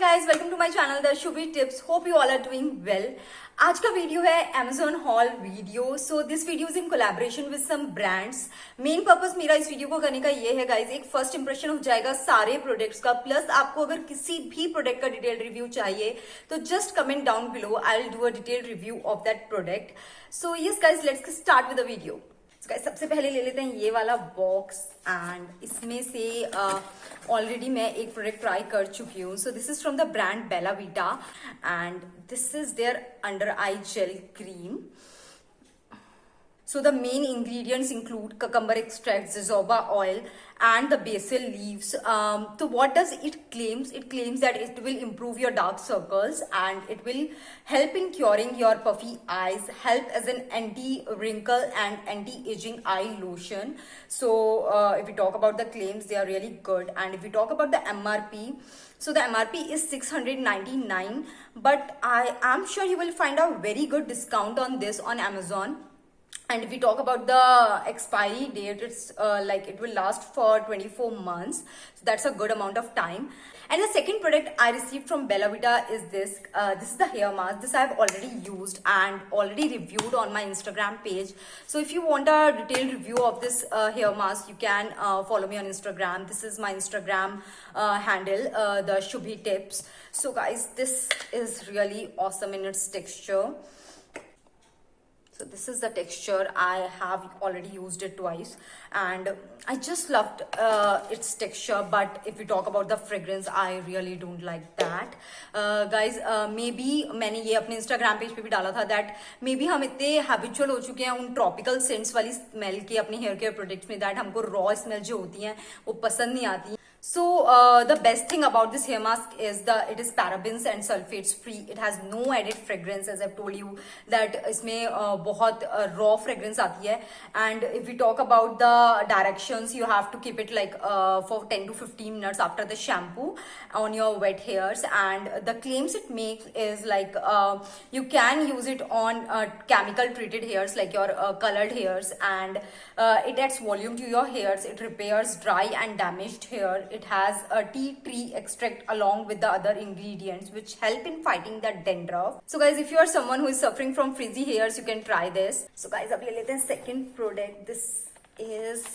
guys, welcome to my channel The Shubhi Tips. Hope you all are doing well. आज का video है Amazon haul video. So this video is in collaboration with some brands. Main purpose मेरा इस video को करने का ये है गाइज, एक फर्स्ट इंप्रेशन हो जाएगा सारे प्रोडक्ट्स का. प्लस आपको अगर किसी भी प्रोडक्ट का डिटेल रिव्यू चाहिए तो just comment down below. I will do a detail review of that product. So yes guys, let's start with the video. सबसे पहले ले लेते हैं ये वाला बॉक्स एंड इसमें से ऑलरेडी मैं एक प्रोडक्ट ट्राई कर चुकी हूँ. So this is from the brand Bella Vita and this is their under eye gel cream. So the main ingredients include cucumber extract, jojoba oil, and the basil leaves. So what does it claims? It claims that it will improve your dark circles and it will help in curing your puffy eyes, help as an anti-wrinkle and anti-aging eye lotion. So if we talk about the claims, they are really good. And if we talk about the MRP, so the MRP is 699, but I am sure you will find a very good discount on this on Amazon. And if we talk about the expiry date, it's like it will last for 24 months. So that's a good amount of time. And the second product I received from Bella Vita is this. This is the hair mask. This I've already used and already reviewed on my Instagram page. So if you want a detailed review of this hair mask, you can follow me on Instagram. This is my Instagram handle, the Shubhi Tips. So guys, this is really awesome in its texture. So this is the texture. I have already used it twice and I just loved its texture. But if we talk about the fragrance, I really don't like that. Guys, maybe मैंने ये अपने Instagram page पे भी डाला था that maybe हम इतने habitual हो चुके हैं उन tropical scents वाली smell के अपने hair care products में that हमको raw smell जो होती हैं वो पसंद नहीं आती. So the best thing about this hair mask is it is parabens and sulfates free. It has no added fragrance, as I've told you that इसमें बहुत raw fragrance आती है. And if we talk about the directions, you have to keep it like for 10 to 15 minutes after the shampoo on your wet hairs. And the claims it makes is like you can use it on chemical treated hairs like your colored hairs, and it adds volume to your hairs. It repairs dry and damaged hair. It has a tea tree extract along with the other ingredients which help in fighting the dandruff. So guys, if you are someone who is suffering from frizzy hairs, you can try this. So guys, अब ले लेते हैं second product. This is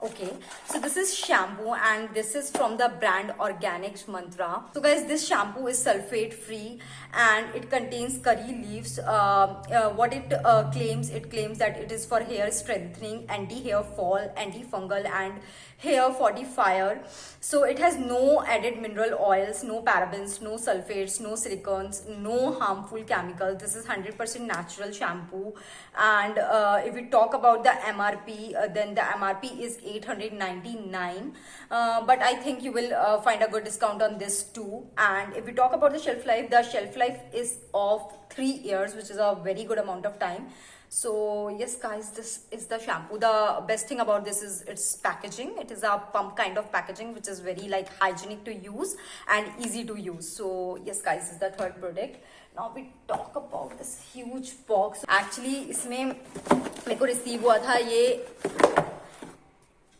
okay. So this is shampoo and this is from the brand Organics Mantra. So guys, this shampoo is sulfate free and it contains curry leaves. What it claims that it is for hair strengthening, anti-hair fall, antifungal and hair fortifier. So it has no added mineral oils, no parabens, no sulfates, no silicones, no harmful chemicals. This is 100% natural shampoo. And if we talk about the MRP, then the MRP is 899, but I think you will find a good discount on this too. And if we talk about the shelf life is of 3 years, which is a very good amount of time. So yes guys, this is the shampoo. The best thing about this is its packaging. It is a pump kind of packaging which is very like hygienic to use and easy to use. So yes guys, this is the third product. Now we talk about this huge box. Actually इसमें मेरे को receive हुआ था ये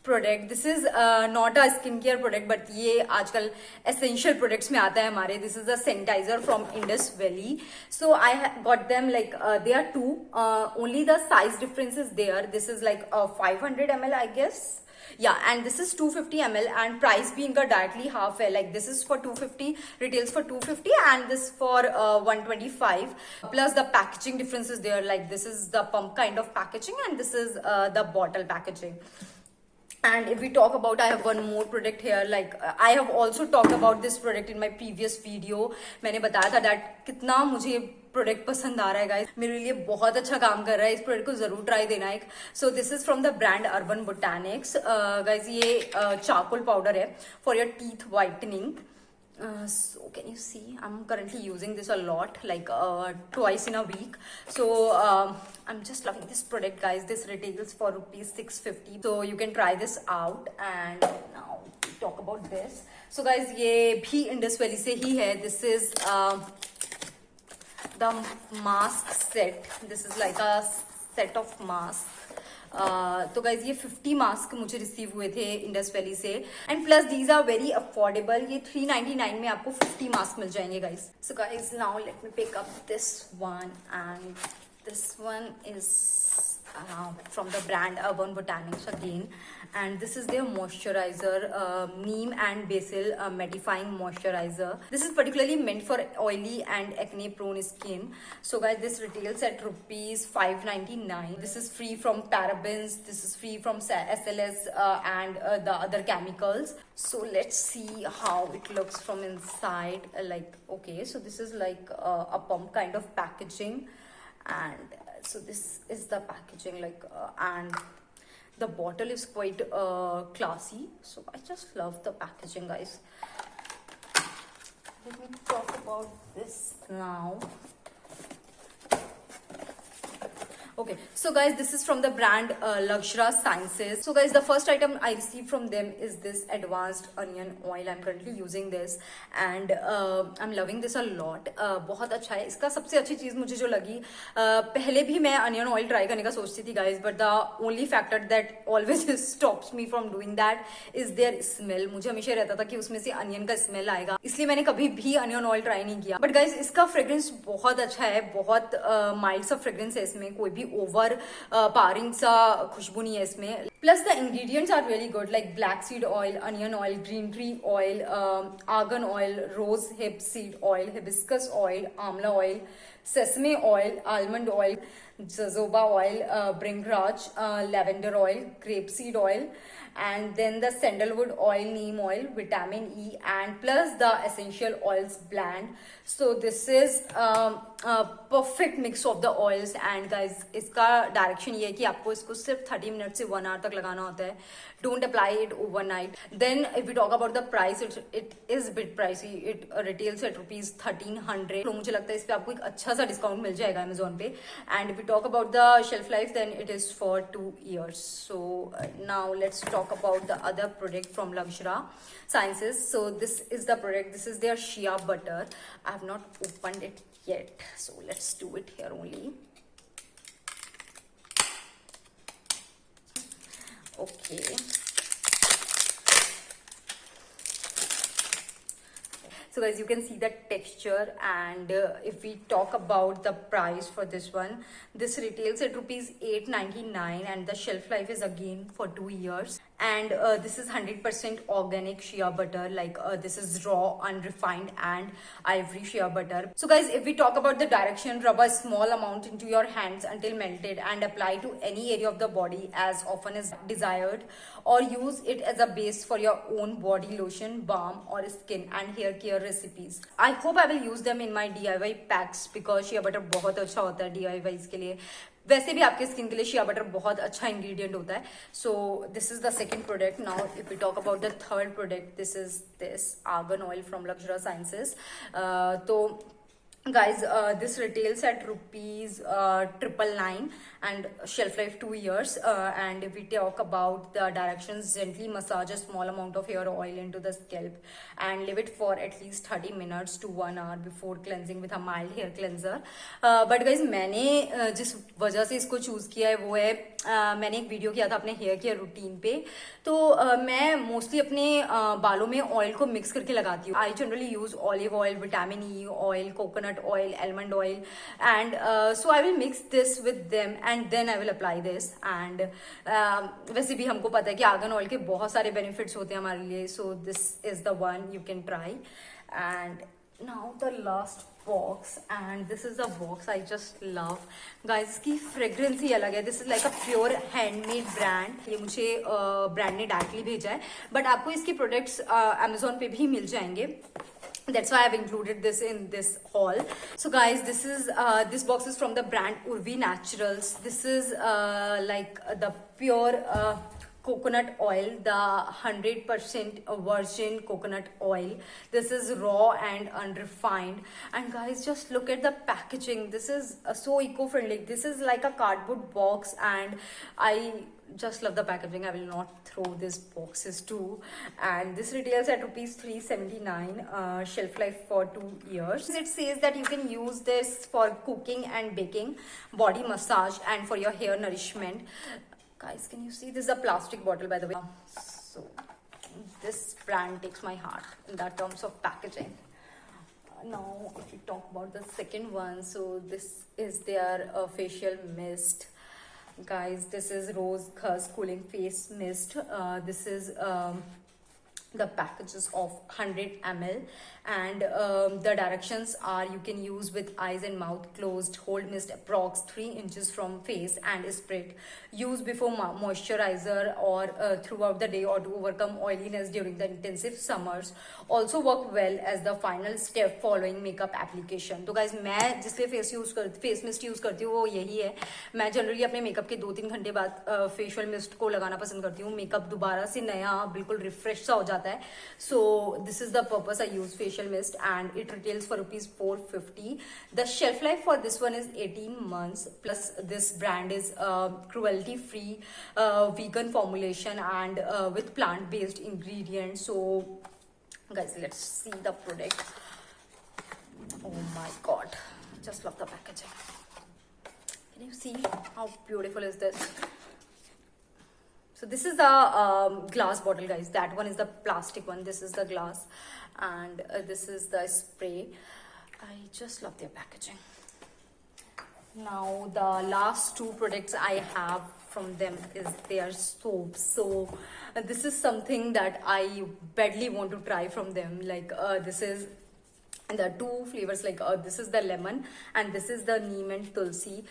product. This is not a skin care product but ये आजकल essential products में आता है हमारे. This is a sanitiser from Indus Valley. So I got them like they are two, only the size difference is there. This is like 500 ml I guess. Yeah, and this is 250 ml and price भी इनका directly half है. Like this is for 250, retails for 250 and this for 125. Plus the packaging difference is there. Like this is the pump kind of packaging and this is the bottle packaging. And if we talk about, I have one more product here. Like I have also talked about this product in my previous video. मैंने बताया था that कितना मुझे product पसंद आ रहा है guys. मेरे लिए बहुत अच्छा काम कर रहा है. इस प्रोडक्ट को जरूर ट्राई देना एक. So this is from the brand Urban Botanics. Guys ये चारकोल पाउडर है for your teeth whitening. So can you see I'm currently using this a lot, like twice in a week. So I'm just loving this product guys. This retails for rupees 650, so you can try this out. And now we talk about this. So guys, ये भी Indus Valley से ही है. This is the mask set. This is like a set of mask. तो guys ये 50 mask मुझे receive हुए थे Indus Valley से, and plus these are very affordable. ये 399 में आपको 50 मास्क मिल जाएंगे guys. So guys now let me pick up this one, and this one is from the brand Urban Botanics again, and this is their moisturizer, neem and basil mattifying moisturizer. This is particularly meant for oily and acne prone skin. So guys, this retails at rupees 599. This is free from parabens, this is free from SLS and the other chemicals. So let's see how it looks from inside. Like, okay, so this is like a pump kind of packaging, and so this is the packaging, like and the bottle is quite classy, so I just love the packaging, guys. Let me talk about this now. Okay, so guys, this is from the brand Lakshra Sciences. So guys, the first item I received from them is this advanced onion oil. I'm currently using this and I'm loving this a lot. बहुत अच्छा है. इसका सबसे अच्छी चीज़ मुझे जो लगी, पहले भी मैं onion oil ट्राई करने का सोचती थी guys, but the only factor that always stops me from doing that is their smell. मुझे हमेशा रहता था कि उसमें से onion का smell आएगा, इसलिए मैंने कभी भी onion oil ट्राई नहीं किया. But guys, इसका fragrance बहुत अच्छा है, बहुत mild सा fragrance है इसमें, कोई भी ओवर पारिंग सा खुशबू नहीं है इसमें. Plus the ingredients are really good, like black seed oil, onion oil, green tree oil, argan oil, rose hip seed oil, hibiscus oil, amla oil, sesame oil, almond oil, jojoba oil, bringraj, lavender oil, grapeseed oil, and then the sandalwood oil, neem oil, vitamin E, and plus the essential oils blend. So this is a perfect mix of the oils. And guys, इसका direction ये है कि आपको इसको सिर्फ 30 minute से 1 our तक लगाना होता है. Don't apply it overnight. Then if we talk about the price, it is a bit pricey. It retails at rupees 1300. तो मुझे लगता है इस पे आपको एक अच्छा सा डिस्काउंट मिल जाएगा Amazon पे. And if we talk about the shelf life, then it is for 2 years. So now let's talk about the other product from Lakshra Sciences. So this is the product. This is their shea butter. I have not opened it yet, so let's do it here only. Okay. So guys, you can see the texture, and if we talk about the price for this one, this retails at rupees 899, and the shelf life is again for 2 years. And this is 100% organic shea butter, like this is raw, unrefined and ivory shea butter. So guys, if we talk about the direction, rub a small amount into your hands until melted and apply to any area of the body as often as desired, or use it as a base for your own body lotion, balm or skin and hair care recipes. I hope I will use them in my DIY packs because shea butter बहुत अच्छा होता है DIYs के लिए. वैसे भी आपके skin के लिए शिया बटर बहुत अच्छा इंग्रेडिएंट होता है. So this is the second product. Now if we talk about the third product, this is this argan oil from Luxura sciences. तो guys, this retails at rupees 999 and shelf life 2 years. And if we talk about the directions, gently massage a small amount of hair oil into the scalp and leave it for at least 30 minutes to 1 hour before cleansing with a mild hair cleanser. But guys, मैंने जिस वजह से इसको choose किया है वो है, मैंने एक वीडियो किया था अपने हेयर केयर रूटीन पे. तो मैं मोस्टली अपने बालों में ऑयल को मिक्स करके लगाती हूँ. I generally use olive oil, vitamin E oil, coconut oil, almond oil, and so I will mix this with them and then I will apply this. And वैसे भी हमको पता है कि आर्गन ऑयल के बहुत सारे बेनिफिट्स होते हैं हमारे लिए. So this is the one you can try. And now the last box, and this is the box I just love. Guys, इसकी फ्रेग्रेंस ही अलग है. This is like a pure handmade brand. ये मुझे brand ने directly भेजा है, but आपको इसके प्रोडक्ट्स Amazon पे भी मिल जाएंगे. That's why I've included this in this haul. So guys, this box is from the brand Urvi Naturals. This is like the pure coconut oil, the 100% virgin coconut oil. This is raw and unrefined. And guys, just look at the packaging. This is so eco-friendly. This is like a cardboard box, and I just love the packaging. I will not throw these boxes too. And this retails at rupees 379, shelf life for 2 years. It says that you can use this for cooking and baking, body massage and for your hair nourishment. Guys, can you see this is a plastic bottle, by the way. So this brand takes my heart in that terms of packaging. Now if we talk about the second one, so this is their facial mist. Guys, this is Rose Khush cooling face mist. This is the packages of 100 ml, and the directions are you can use with eyes and mouth closed. Hold mist approx 3 inches from face and spray. Use before moisturizer or throughout the day or to overcome oiliness during the intensive summers. Also work well as the final step following makeup application. तो guys, मैं जिसलिए face mist use करती हूँ वो यही है. मैं generally अपने makeup के 2-3 घंटे बाद फेशियल मिस्ट को लगाना पसंद करती हूँ. मेकअप दोबारा से नया बिल्कुल रिफ्रेश सा हो जाता है. So this is the purpose I use facial mist, and it retails for rupees 450. The shelf life for this one is 18 months. Plus this brand is cruelty free, vegan formulation, and with plant based ingredients. So guys, let's see the product. Oh my god, just love the packaging. Can you see how beautiful is this? So this is the glass bottle, guys. That one is the plastic one. This is the glass, and this is the spray. I just love their packaging. Now the last two products I have from them is their soaps. So this is something that I badly want to try from them. Like this is. And there are two flavors, like this is the lemon and this is the neem and tulsi.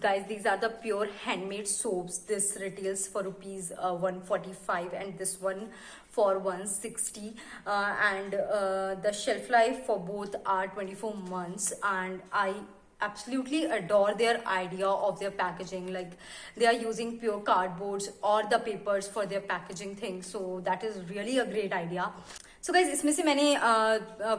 Guys, these are the pure handmade soaps. This retails for rupees 145 and this one for 160. And the shelf life for both are 24 months, and I absolutely adore their idea of their packaging. Like they are using pure cardboards or the papers for their packaging thing, so that is really a great idea. So guys, इसमें से मैंने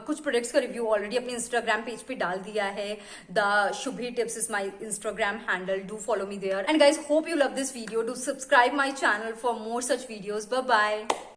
कुछ products का review already अपने Instagram page पे डाल दिया है. The Shubhi tips is my Instagram handle. Do follow me there. And guys, hope you love this video. Do subscribe my channel for more such videos. Bye bye.